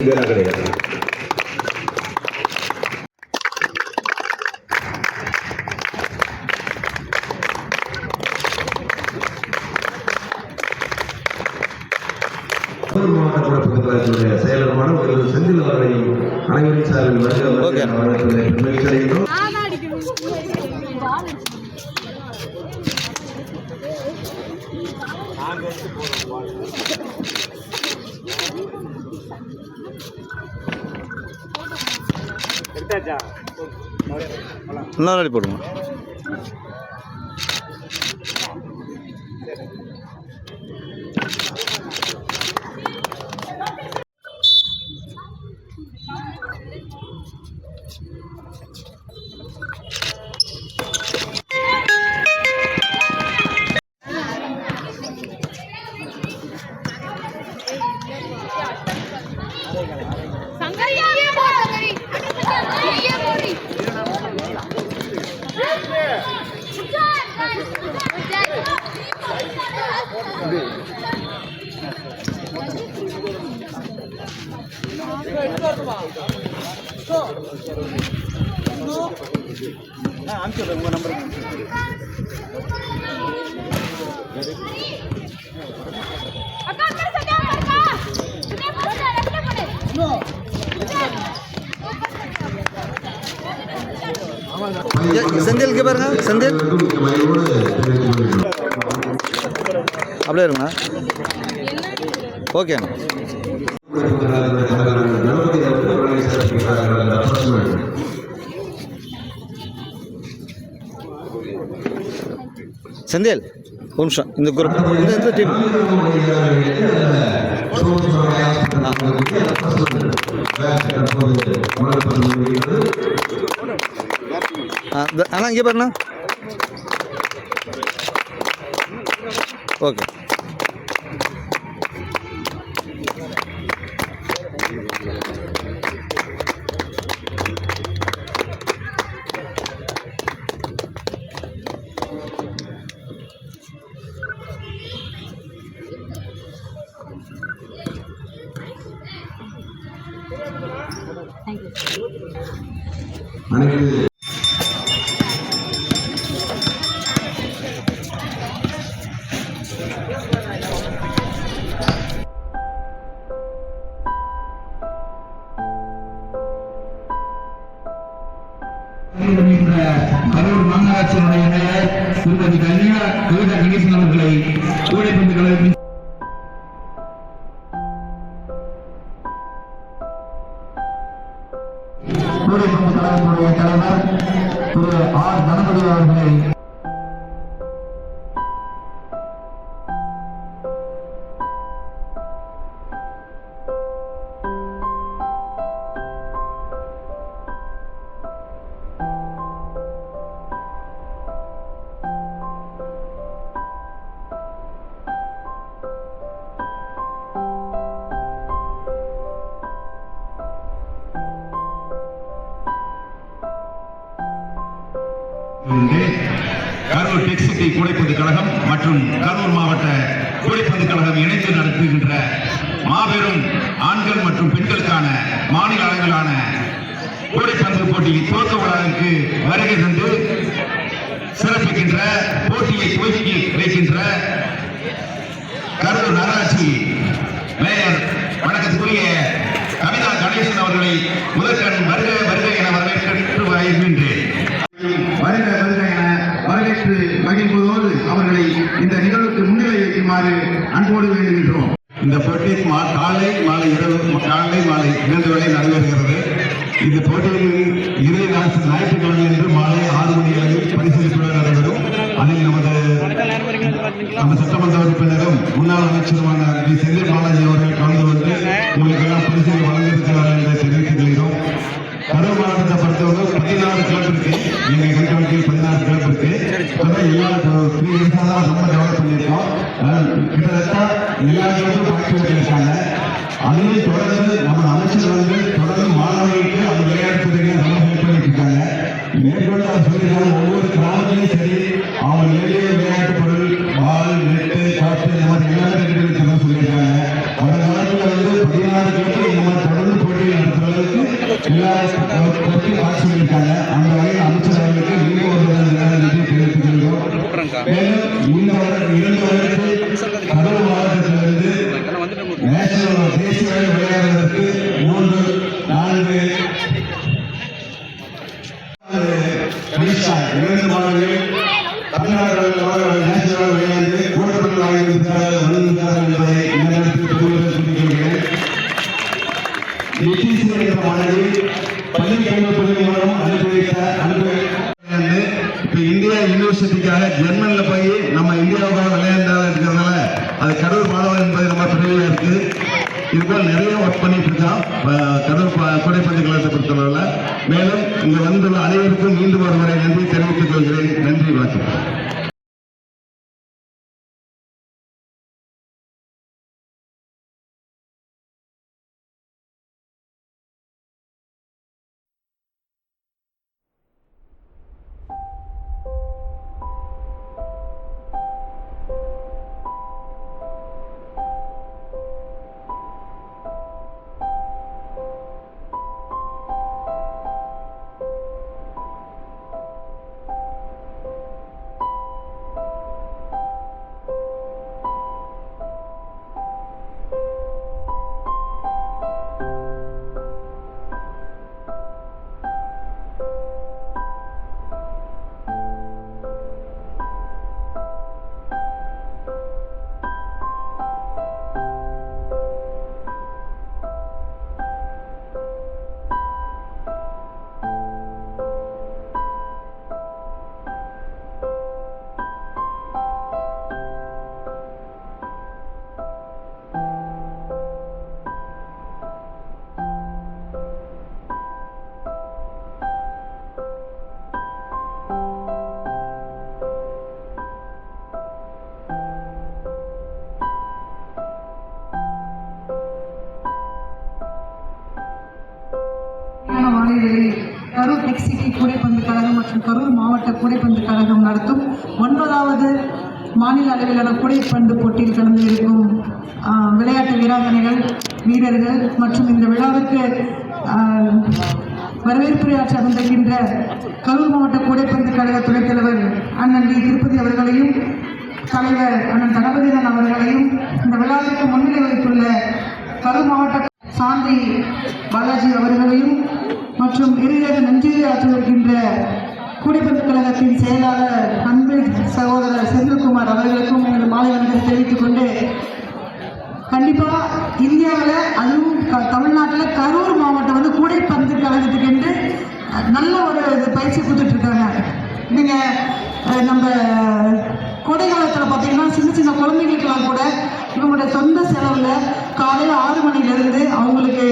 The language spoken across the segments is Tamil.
கிடையாது. மாவட்ட குழப்ப கழகத்தினுடைய செயலருமான செந்தில் அவர்களையும் அனைவரின் சார்பில் வருகிறோம். இன்னொரு போடுங்க. உங்க நம்பர் செந்தில் இங்கே பாருங்க. செந்தில் அப்படியே இருங்கண்ணா. ஓகேண்ணா. செந்தில் ஒரு நிமிஷம். இந்த குரூப் இந்த டீம் அண்ணா இங்கே பாருண்ணா. ஓகே. கரூர் மாநகராட்சியினுடைய மேயர் திருமதி கவிதா கணேசன் அவர்களை கூடைப்பந்து கழகத்தின் தலைவர் திரு ஆர் கணபதி அவர்களை கரூர் டெக் சிட்டி கூடைப்பந்து கழகம் மற்றும் கரூர் மாவட்ட கூடைப்பந்து கழகம் இணைந்து நடத்துகின்ற மாபெரும் ஆண்கள் மற்றும் பெண்களுக்கான மாநில அளவிலான கூடைப்பந்து போட்டி துவக்க விழாவிற்கு வருகை தந்து சிறப்பிக்கின்ற போட்டியை துவக்கி வைக்கின்ற கரூர் நகராட்சி மேயர் வணக்கத்துக்குரிய கவிதா கணேசன் அவர்களை முதற்கண் வருக வருக என வரவேற்று வருகின்றேன். வருக வருக என வரவேற்று மகிழ்வதோடு அவர்களை இந்த நிகழ்வுக்கு முன்னிலை வைக்குமாறு அன்போடு வேண்டுகின்றோம். இந்த போட்டி காலை மாலை காலை மாலை 2 வேளை நடைபெறுகிறது. இந்த போட்டியில் இறுதி ஞாயிற்றுக்கிழமை என்று மாலை 6 மணி அளவில் பரிசீலிப்புடன் நடைபெறும். அதில் நம்ம சட்டமன்ற உறுப்பினரும் முன்னாள் அமைச்சருமான செந்தில் பாலாஜி அவர்கள் கலந்து கொண்டு உங்களுக்கு எல்லாம் பரிசீலனை வழங்கியிருக்கிறார்கள் என்று தெரிவித்துக் கொள்கிறோம். கரூர் மாவட்டத்தை பொறுத்தவரை 16 கிளப் இருக்கு. எங்கள் கண்காணிக்கையில் 16 கிளப் இருக்கு. எல்லா 3 இயர்ஸாக தான் ரொம்ப டெவலப் பண்ணியிருக்கோம். கிட்டத்தட்ட எல்லா கிளப்பும் பார்ட்டிசிபேட் இருக்காங்க. அதையும் தொடர்ந்து நம்ம அமைச்சர் வந்து தொடர்ந்து மாணவர்களுக்கு அந்த விளையாட்டு துறைகளை ரொம்ப ஹெல்ப் பண்ணிட்டு இருக்காங்க. மேற்கொண்டு அவர் சொல்லியிருக்காங்க, ஒவ்வொரு கிராமத்திலையும் சரி அவங்க எளிய விளையாட்டு பொருள் பால் நெட்டு காற்று இந்த மாதிரி எல்லாமே சொல்லியிருக்காங்க. அந்த காலத்தில் வந்து 16 கிளப்பு இந்த மாதிரி தொடர்ந்து எல்லாரும் பற்றி பார்த்து சொல்லியிருக்காங்க. அந்த வகையில் அமைச்சர் அவர்களுக்கு இன்னும் ஒரு நன்றி தெரிவித்துக் கொள்கிறோம். மேலும் இந்த 2 வருடத்தில் கடலூர் மாவட்டத்திலிருந்து நேஷனல் தேசிய அளவில் விளையாடுவதற்கு 3-4 2 மாணவர்கள் தமிழ்நாடு நேஷனல் விளையாண்டு கூட்டப்பட்டு வந்திருக்கிறார்கள் என்பதை இந்த நேரத்தில் தெரிவித்துக் நிதிஷ் என்ற மாணவி பள்ளி கல்வி மூலம் அனுப்பி இப்போ இந்தியா யூனிவர்சிட்டிக்காக ஜெர்மனில் போய் நம்ம இந்தியாவுக்காக விளையாண்டாக இருக்கிறதுனால அது கடலூர் மாணவன் என்பது ரொம்ப பெருமையாக இருக்கு. இதுபோல் நிறைய ஒர்க் பண்ணிட்டு இருக்கோம் கடலூர் கூடைப்பந்து கழகத்தை பொறுத்தளவில். மேலும் இங்கே வந்துள்ள அனைவருக்கும் மீண்டும் ஒரு முறை நன்றி தெரிவித்துக் கொள்கிறேன். நன்றி, வணக்கம். கரூர் டெக்சிட்டி கூடைப்பந்து கழகம் மற்றும் கரூர் மாவட்ட கூடைப்பந்து கழகம் நடத்தும் 9வது மாநில அளவிலான கூடைப்பந்து போட்டியில் கலந்து இருக்கும் விளையாட்டு வீராங்கனைகள், வீரர்கள் மற்றும் இந்த விழாவுக்கு வரவேற்புரையாற்ற வந்திருக்கின்ற கரூர் மாவட்ட கூடைப்பந்து கழக துணைத் தலைவர் அண்ணன் டி. திருப்பதி அவர்களையும், தலைவர் அண்ணன் தனபதிரன் அவர்களையும், இந்த விழாவிற்கு முன்னிலை வைத்துள்ள கரூர் மாவட்ட சாந்தி பாலாஜி அவர்களையும் மற்றும் இறுதியாக நன்றியாற்ற வருகின்ற கூடைப்பந்து கழகத்தின் செயலாளர் அன்பு சகோதரர் செந்தில்குமார் அவர்களுக்கும் எனது மாலை வணக்கத்தை தெரிவித்துக் கொண்டு, கண்டிப்பாக இந்தியாவில் அதுவும் தமிழ்நாட்டில் கரூர் மாவட்டம் வந்து கூடைப்பந்து கழகத்துக்கு என்று நல்ல ஒரு பயிற்சி கொடுத்துட்டு இருக்காங்க. நீங்கள் நம்ம கோடை காலத்தில் பார்த்தீங்கன்னா சின்ன சின்ன குழந்தைகளுக்கெல்லாம் கூட இவங்களுடைய சொந்த செலவில் காலையில் 6 மணிலேருந்து அவங்களுக்கு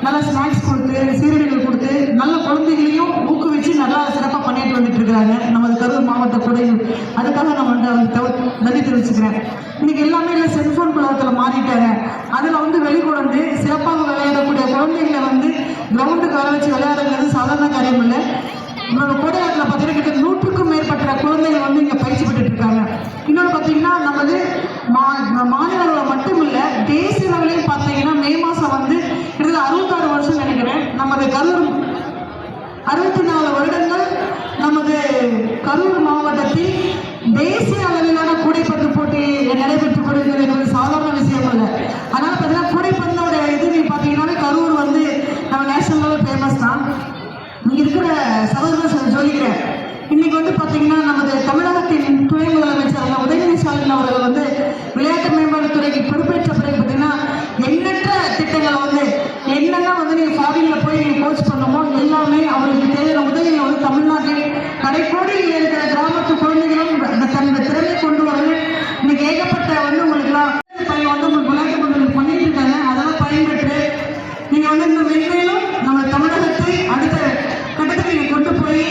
நல்ல ஸ்நாக்ஸ் கொடுத்து, சீரடிகள் கொடுத்து, நல்ல குழந்தைகளையும் ஊக்குவிச்சு நல்லா சிறப்பாக பண்ணிட்டு வந்துட்டு இருக்கிறாங்க நமது கரூர் மாவட்ட கூடைகள். அதுக்காக நான் நன்றி தெரிவிச்சுக்கிறேன். இன்னைக்கு எல்லாமே இல்லை செல்ஃபோன் உலகத்தில் மாறிட்டாங்க. அதில் வந்து வெளிக்கொண்டு சிறப்பாக விளையாடக்கூடிய குழந்தைகளை வந்து கிரவுண்டுக்கு வர வச்சு விளையாடுறது சாதாரண காரியம் இல்லை. நம்மளோட கோடையாட்டில் பார்த்தீங்கன்னா கிட்ட 100க்கும் மேற்பட்ட குழந்தைகள் வந்து இங்கே பயிற்சி பெற்றுட்டு இருக்காங்க. இன்னொன்று பார்த்தீங்கன்னா நமது மாநில அளவில் மட்டும் இல்லை, தேசிய அளவிலையும் பார்த்தீங்கன்னா மே மாதம் வந்து கிட்டத்தட்ட 66 வருஷம் நினைக்கிறேன் நமது கரூர் 64 வருடங்கள் நமது கரூர் மாவட்டத்தில் தேசிய அளவிலான கூடைப்பந்து போட்டி நடைபெற்றுக் கொண்டிருக்கிறது என்பது சாதாரண விஷயம் இல்லை. அதனால் பார்த்தீங்கன்னா கூடைப்பந்தோட இது பார்த்தீங்கன்னாலே கரூர் வந்து நம்ம நேஷனல் லெவல் ஃபேமஸ் தான். இங்கே இருக்கிற சகோதரர்கள் சொல்லிக்கிறேன். இன்னைக்கு வந்து பார்த்தீங்கன்னா நமது தமிழகத்தின் துணை முதலமைச்சர் உதயநிதி ஸ்டாலின் அவர்கள் வந்து விளையாட்டு மேம்பாட்டுத்துறைக்கு பொறுப்பேற்ற பிறகு பார்த்தீங்கன்னா எண்ணற்ற திட்டங்களை வந்து என்னென்ன வந்து நீங்கள் ஃபாரினில் போய் நீங்கள் கோச் பண்ணணுமோ எல்லாமே அவருக்கு தேவையான உதவிகளை வந்து தமிழ்நாட்டில் கடைக்கோடியில் இருக்கிற கிராமத்து குழந்தைகளும் தன்னுடைய திறமை கொண்டு வரணும். இன்னைக்கு ஏகப்பட்ட வந்து உங்களுக்குலாம் பையன் வந்து உங்களுக்கு விளையாட்டு பந்தல் பண்ணிட்டு இருக்காங்க. அதெல்லாம் பயன்பெற்று நீங்கள் வந்து இந்த மென்மேலும் நம்ம தமிழகத்தை அடுத்த கட்டத்துக்கு நீங்கள் கொண்டு போய்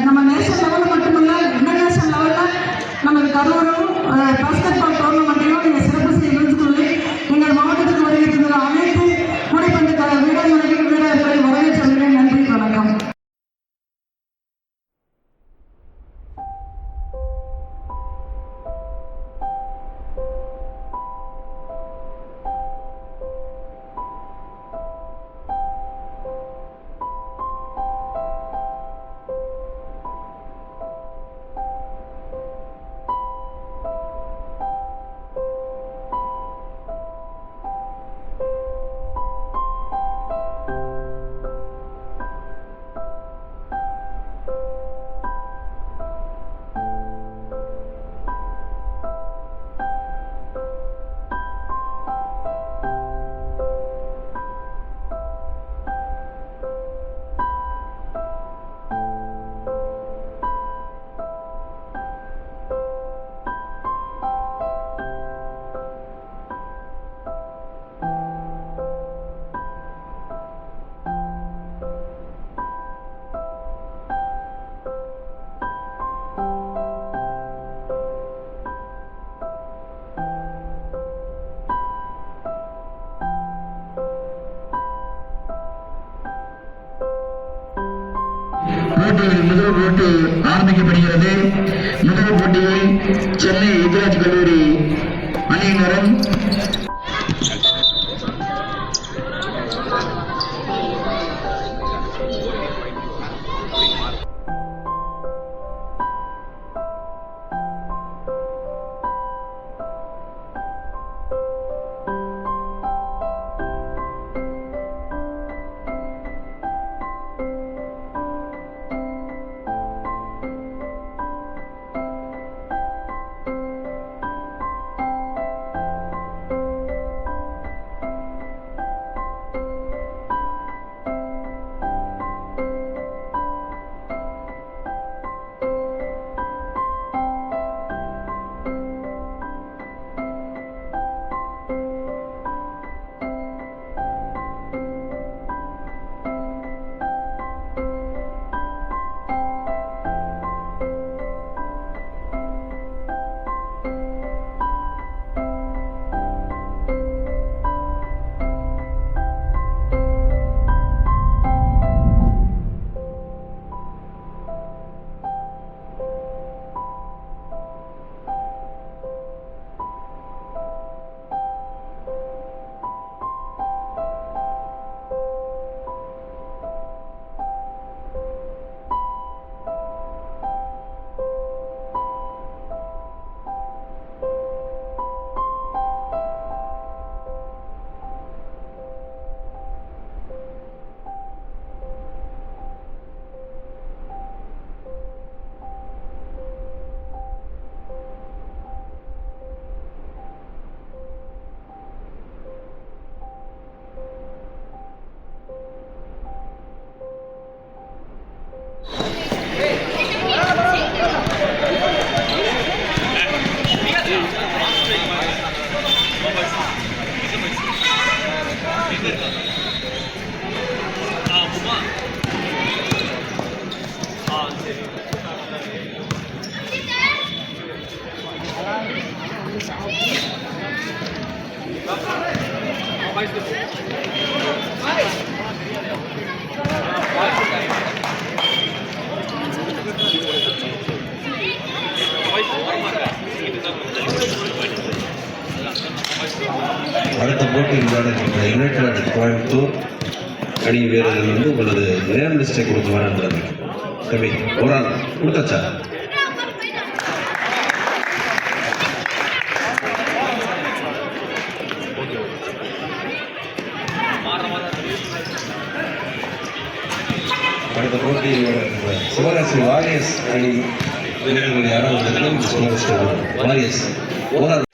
நம்ம நேஷனல் லெவலில் மட்டுமில்ல இன்டர்நேஷனல் லெவலில் நமது கரூரும் பாஸ்கெட் பால் டோர்னமெண்ட்டையும் நீங்கள் சிறப்பு செய்யணும்னு சொல்லி எங்கள் மாவட்டத்துக்கு வருகின்ற அனைத்து கூடைப்பந்து வீரர்களை வரவேற்று நன்றி, வணக்கம். போட்டியில் முதல் போட்டி ஆரம்பிக்கப்படுகிறது. முதல் போட்டியில் சென்னை எதிராஜ் கல்லூரி அணியினரும் அடுத்த போட்டியில் விளையாடுகின்ற யுனைடெட் கோயம்புத்தூர் அணி வீரர்கள் வந்து உங்களது நேம் லிஸ்டை கொடுக்க வேணுன்றது தம்பி ஒரு ஆள் கொடுத்தாச்சா? அடுத்த போட்டியில் விளையாடுகின்ற சிவராசி வாரியர்ஸ் அணி வீரர்கள் யாராவது வாரியர்ஸ் ஒரு ஆள்